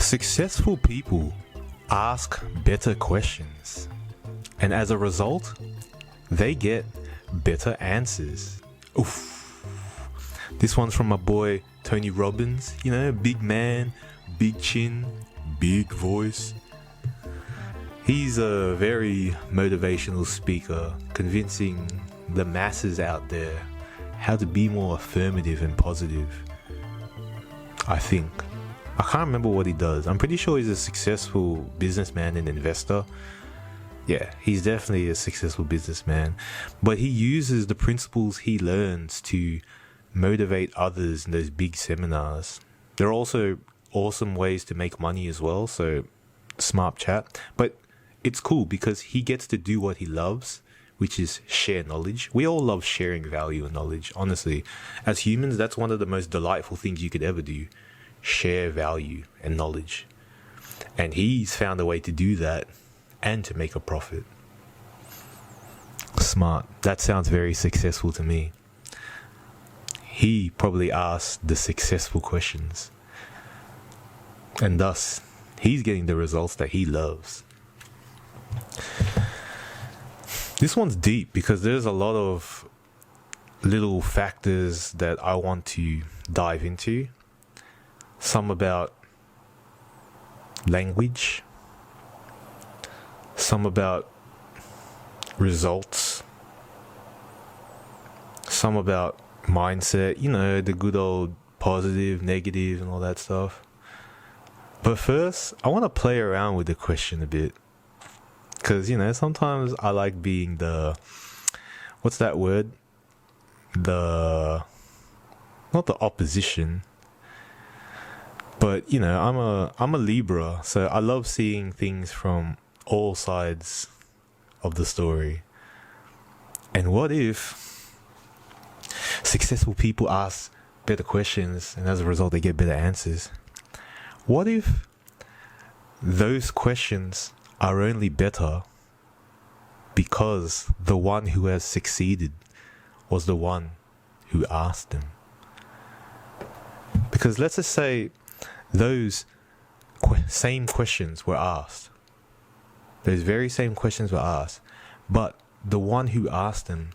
Successful people ask better questions, and as a result, they get better answers. Oof. This one's from my boy Tony Robbins, big man, big chin, big voice. He's a very motivational speaker, convincing the masses out there how to be more affirmative and positive. I think. I can't remember what he does. I'm pretty sure he's a successful businessman and investor. Yeah, he's definitely a successful businessman. But he uses the principles he learns to motivate others in those big seminars. There are also awesome ways to make money as well, so smart chat. But it's cool because he gets to do what he loves, which is share knowledge. We all love sharing value and knowledge, honestly. As humans, that's one of the most delightful things you could ever do. Share value and knowledge. And he's found a way to do that and to make a profit. Smart. That sounds very successful to me. He probably asked the successful questions. And thus, he's getting the results that he loves. This one's deep because there's a lot of little factors that I want to dive into. Some about language, some about results, some about mindset, the good old positive, negative, and all that stuff. But first, I want to play around with the question a bit. Because, sometimes I like being what's that word? Not the opposition. But, I'm a Libra, so I love seeing things from all sides of the story. And what if successful people ask better questions and as a result they get better answers? What if those questions are only better because the one who has succeeded was the one who asked them? Because let's just say those same questions were asked. Those very same questions were asked. But the one who asked them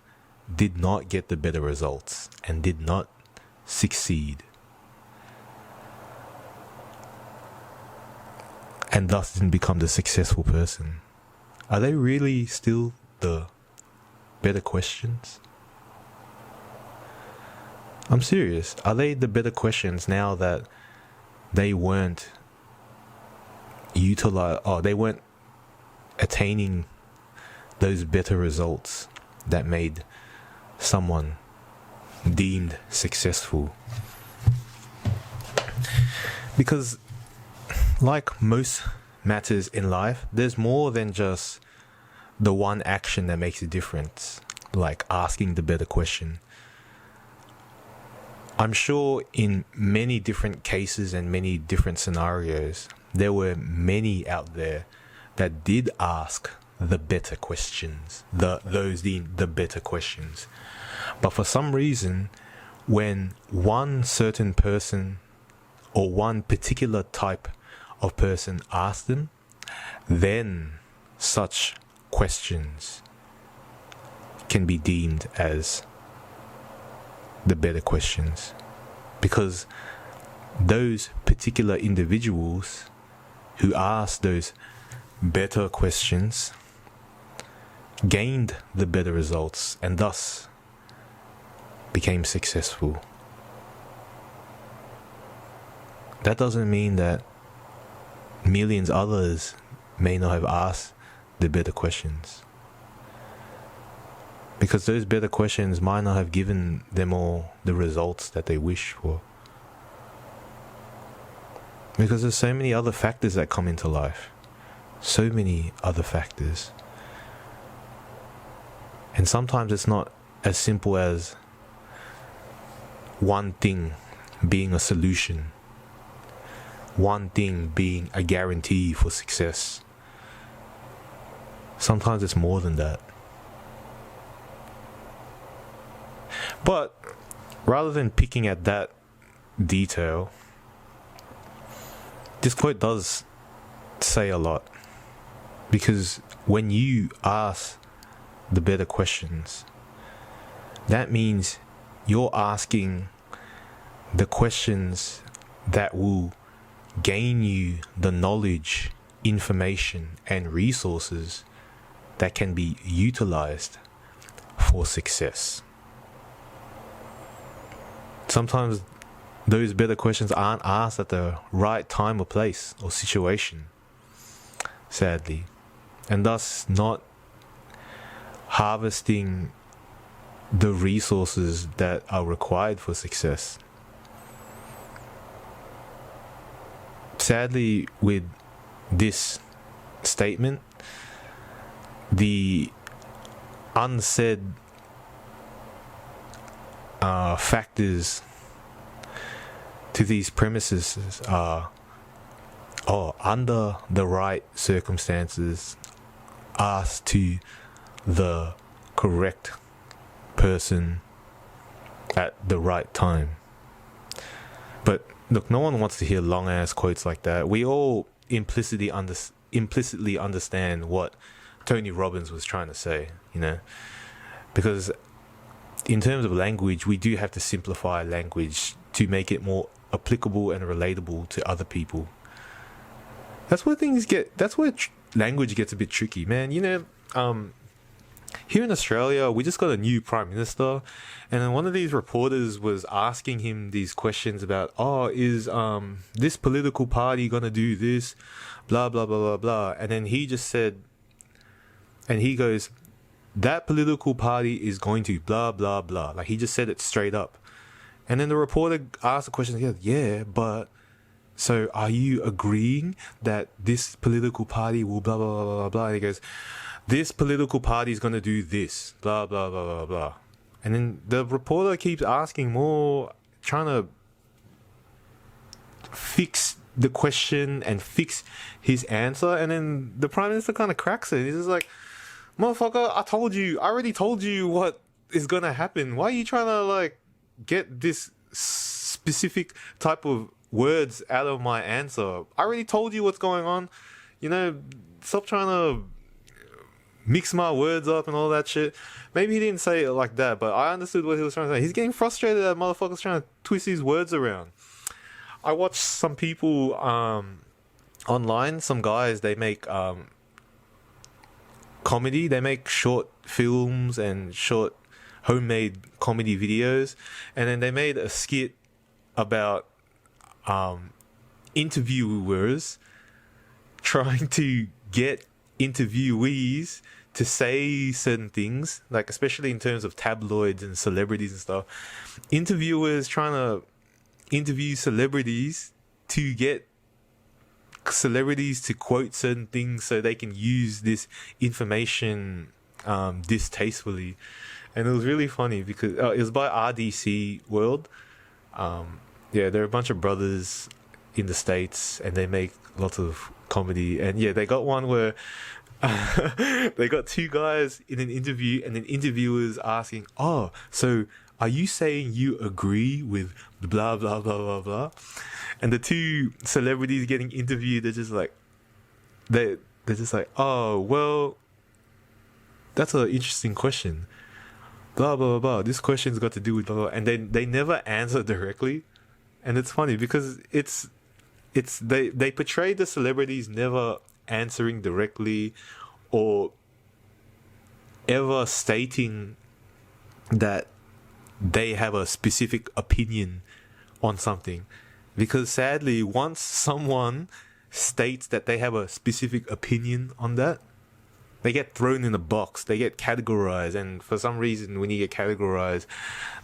did not get the better results and did not succeed. And thus didn't become the successful person. Are they really still the better questions? I'm serious. Are they the better questions now that they weren't they weren't attaining those better results that made someone deemed successful? Because like most matters in life, there's more than just the one action that makes a difference, like asking the better question. I'm sure in many different cases and many different scenarios, there were many out there that did ask the better questions, the better questions. But for some reason, when one certain person or one particular type of person asked them, then such questions can be deemed as the better questions, because those particular individuals who asked those better questions gained the better results and thus became successful. That doesn't mean that millions others may not have asked the better questions, because those better questions might not have given them all the results that they wish for. Because there's so many other factors that come into life. So many other factors. And sometimes it's not as simple as one thing being a solution. One thing being a guarantee for success. Sometimes it's more than that. But rather than picking at that detail, this quote does say a lot, because when you ask the better questions, that means you're asking the questions that will gain you the knowledge, information, and resources that can be utilized for success. Sometimes those better questions aren't asked at the right time or place or situation, sadly, and thus not harvesting the resources that are required for success. Sadly, with this statement, the unsaid factors to these premises are, under the right circumstances, ask to the correct person at the right time. But look, no one wants to hear long ass quotes like that. We all implicitly understand what Tony Robbins was trying to say, because in terms of language, we do have to simplify language to make it more applicable and relatable to other people. That's where language gets a bit tricky, man. Here in Australia, we just got a new Prime Minister, and then one of these reporters was asking him these questions about, is this political party gonna do this, blah, blah, blah, blah, blah. And then he just said, and he goes, that political party is going to blah, blah, blah. Like, he just said it straight up. And then the reporter asked the question, he goes, yeah, but so are you agreeing that this political party will blah, blah, blah, blah, blah? And he goes, this political party is going to do this, blah, blah, blah, blah, blah. And then the reporter keeps asking more, trying to fix the question and fix his answer. And then the Prime Minister kind of cracks it. He's just like, motherfucker, I already told you what is going to happen. Why are you trying to, get this specific type of words out of my answer? I already told you what's going on. Stop trying to mix my words up and all that shit. Maybe he didn't say it like that, but I understood what he was trying to say. He's getting frustrated that motherfuckers trying to twist his words around. I watched some people online, some guys, they make comedy. They make short films and short homemade comedy videos, and then they made a skit about interviewers trying to get interviewees to say certain things, like especially in terms of tabloids and celebrities and stuff. Interviewers trying to interview celebrities to get celebrities to quote certain things so they can use this information distastefully. And it was really funny because it was by RDC World. They're a bunch of brothers in the States, and they make lots of comedy. And they got one where they got two guys in an interview, and an interviewer's asking, so are you saying you agree with blah, blah, blah, blah, blah? And the two celebrities getting interviewed, they're just like, oh, well, that's an interesting question. Blah, blah, blah, blah. This question's got to do with blah, blah. And they never answer directly. And it's funny because they portray the celebrities never answering directly or ever stating that they have a specific opinion on something. Because sadly, once someone states that they have a specific opinion on that, they get thrown in a box, they get categorized, and for some reason when you get categorized,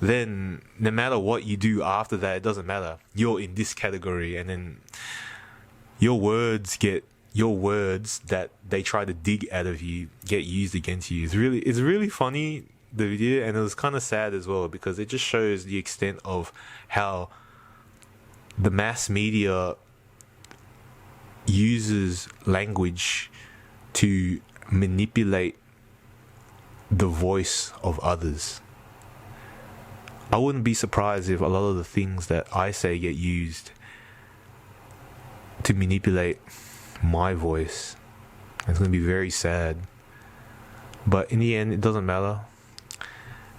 then no matter what you do after that, it doesn't matter. You're in this category, and then your words that they try to dig out of you get used against you. It's really funny, the video, and it was kind of sad as well because it just shows the extent of how the mass media uses language to manipulate the voice of others. I wouldn't be surprised if a lot of the things that I say get used to manipulate my voice. It's going to be very sad. But in the end, it doesn't matter.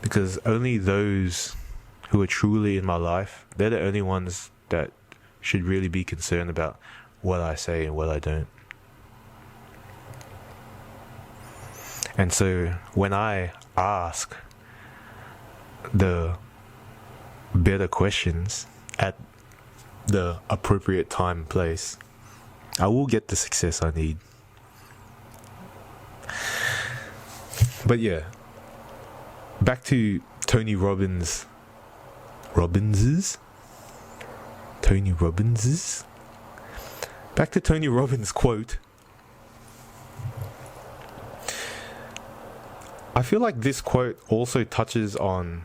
Because only those who are truly in my life, they're the only ones that should really be concerned about what I say and what I don't. And so when I ask the better questions at the appropriate time and place, I will get the success I need. But yeah, back to Tony Robbins. Back to Tony Robbins' quote. I feel like this quote also touches on,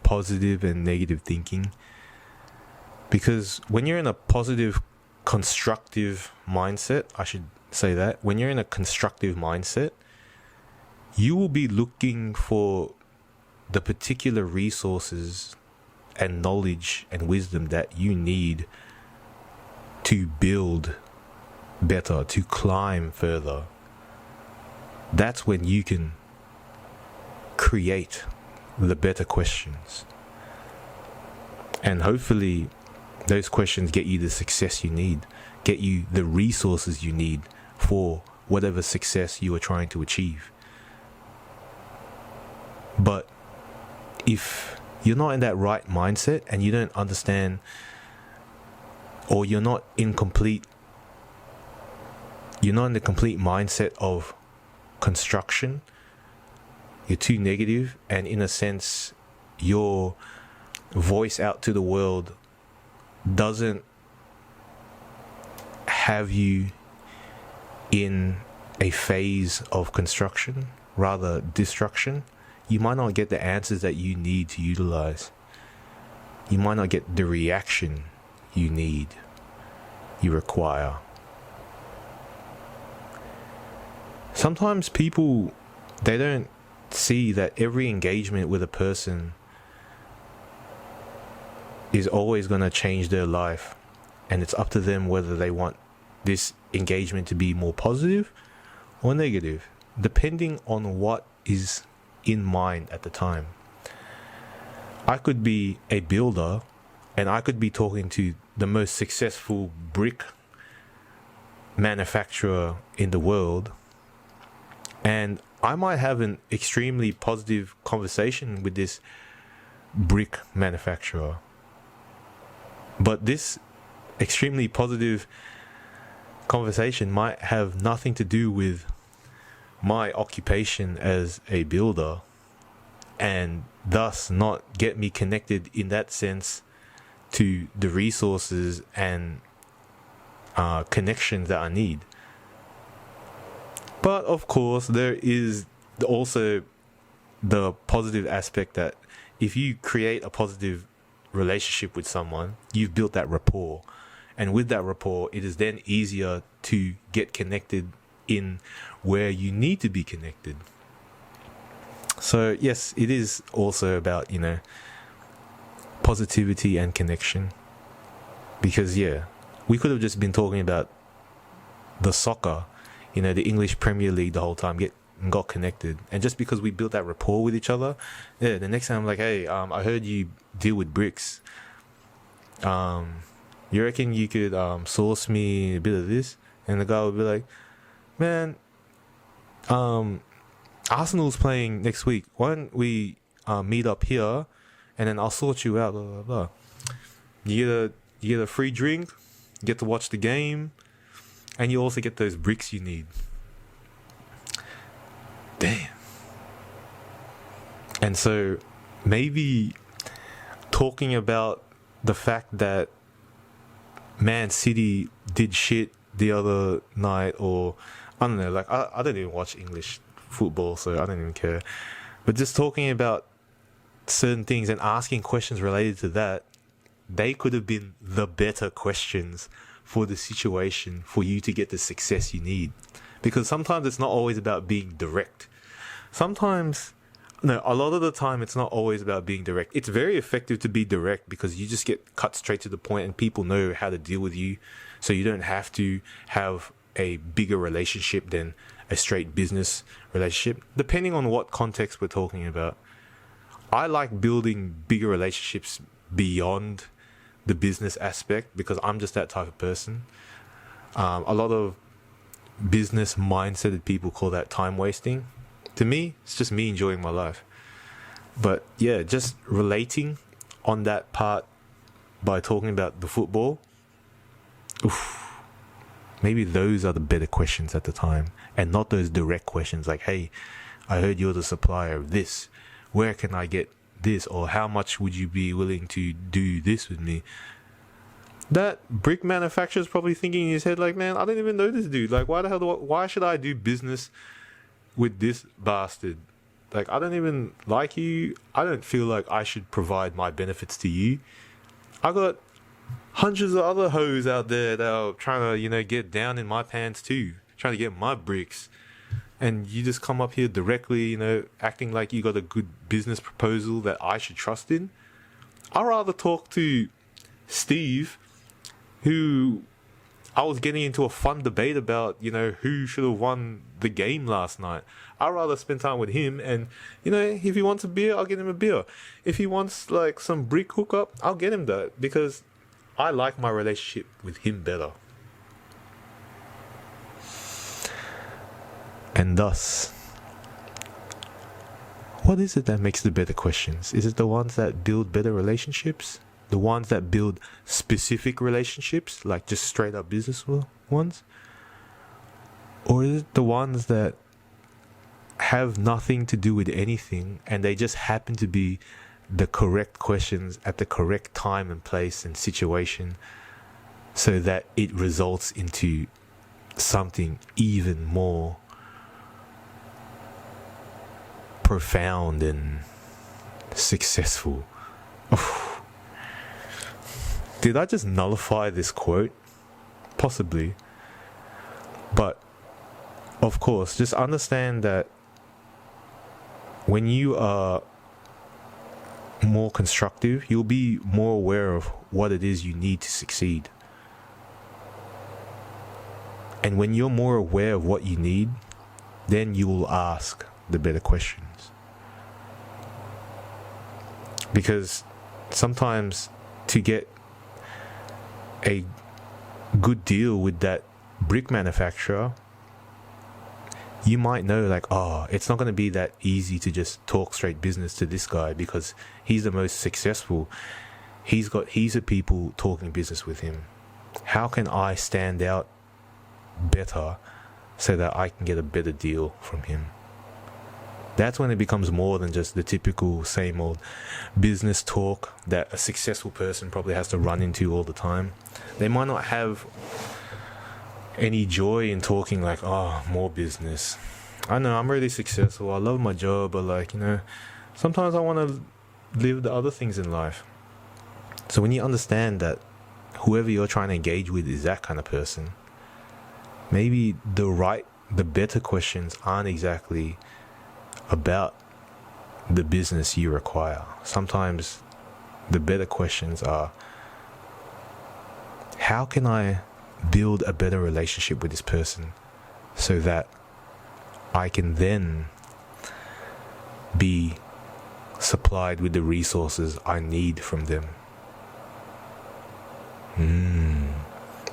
positive and negative thinking. Because when you're in a positive, constructive mindset, I should say that, when you're in a constructive mindset, you will be looking for the particular resources and knowledge and wisdom that you need to build better, to climb further. That's when you can create the better questions. And hopefully those questions get you the success you need, get you the resources you need for whatever success you are trying to achieve. But if you're not in that right mindset and you don't understand, or you're not in the complete mindset of construction, you're too negative, and in a sense your voice out to the world doesn't have you in a phase of construction, rather destruction, you might not get the answers that you need to utilize. You might not get the reaction you require. Sometimes people, they don't see that every engagement with a person is always going to change their life, and it's up to them whether they want this engagement to be more positive or negative, depending on what is in mind at the time. I could be a builder and I could be talking to the most successful brick manufacturer in the world, and I might have an extremely positive conversation with this brick manufacturer, but this extremely positive conversation might have nothing to do with my occupation as a builder, and thus not get me connected in that sense to the resources and connections that I need. But of course, there is also the positive aspect that if you create a positive relationship with someone, you've built that rapport, and with that rapport, it is then easier to get connected in where you need to be connected. So yes, it is also about, positivity and connection. Because we could have just been talking about the soccer, the English Premier League the whole time, got connected. And just because we built that rapport with each other, the next time I'm like, hey, I heard you deal with bricks. You reckon you could source me a bit of this? And the guy would be like, man, Arsenal's playing next week. Why don't we meet up here, and then I'll sort you out, blah, blah, blah. You get a free drink, you get to watch the game, and you also get those bricks you need. Damn. And so maybe talking about the fact that Man City did shit the other night, or I don't know, like I don't even watch English football, so I don't even care. But just talking about certain things and asking questions related to that, they could have been the better questions for the situation for you to get the success you need. Because sometimes it's not always about being direct. Sometimes No, a lot of the time it's not always about being direct. It's very effective to be direct because you just get cut straight to the point and people know how to deal with you. So you don't have to have a bigger relationship than a straight business relationship, depending on what context we're talking about. I like building bigger relationships beyond the business aspect because I'm just that type of person. A lot of business mindseted people call that time wasting. To me, it's just me enjoying my life. But yeah, just relating on that part by talking about the football. Oof, maybe those are the better questions at the time, and not those direct questions like, hey, I heard you're the supplier of this. Where can I get this? Or how much would you be willing to do this with me? That brick manufacturer's probably thinking in his head like, man, I don't even know this dude. Like, why should I do business with this bastard? Like, I don't even like you. I don't feel like I should provide my benefits to you. I got hundreds of other hoes out there that are trying to, get down in my pants too, trying to get my bricks. And you just come up here directly, acting like you got a good business proposal that I should trust in. I'd rather talk to Steve, who I was getting into a fun debate about, who should have won the game last night. I'd rather spend time with him, and, if he wants a beer, I'll get him a beer. If he wants, like, some brick hookup, I'll get him that, because I like my relationship with him better. And thus, what is it that makes the better questions? Is it the ones that build better relationships? The ones that build specific relationships, like just straight up business ones? Or is it the ones that have nothing to do with anything and they just happen to be the correct questions at the correct time and place and situation so that it results into something even more profound and successful? Oof. Did I just nullify this quote? Possibly. But, of course, just understand that when you are more constructive, you'll be more aware of what it is you need to succeed. And when you're more aware of what you need, then you will ask the better questions. Because sometimes to get a good deal with that brick manufacturer, you might know like, it's not going to be that easy to just talk straight business to this guy because he's the most successful. He's got heaps of people talking business with him. How can I stand out better so that I can get a better deal from him? That's when it becomes more than just the typical same old business talk that a successful person probably has to run into all the time. They might not have any joy in talking like, more business. I know I'm really successful. I love my job, but sometimes I want to live the other things in life. So when you understand that whoever you're trying to engage with is that kind of person, maybe the better questions aren't exactly about the business you require. Sometimes the better questions are, how can I build a better relationship with this person so that I can then be supplied with the resources I need from them?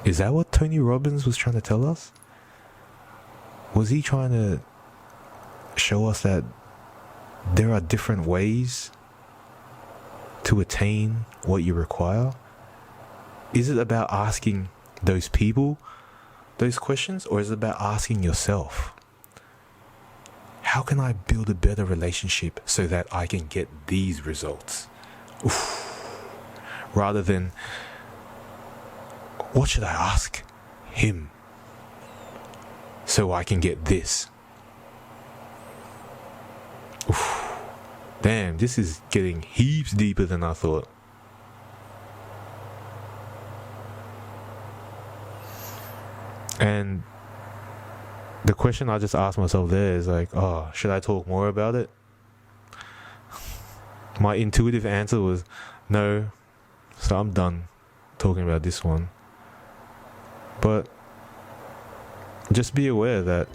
Is that what Tony Robbins was trying to tell us? Was he trying to show us that there are different ways to attain what you require? Is it about asking those people those questions, or is it about asking yourself, how can I build a better relationship so that I can get these results? Rather than, what should I ask him so I can get this? Damn, this is getting heaps deeper than I thought. And the question I just asked myself there is like, should I talk more about it? My intuitive answer was no. So I'm done talking about this one. But just be aware that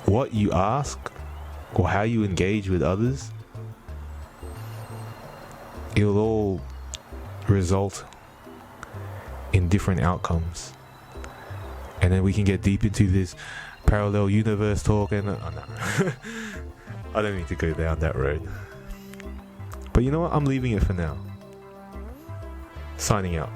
what you ask or how you engage with others, it'll all result in different outcomes. And then we can get deep into this parallel universe talk and no. I don't need to go down that road. But you know what? I'm leaving it for now. Signing out.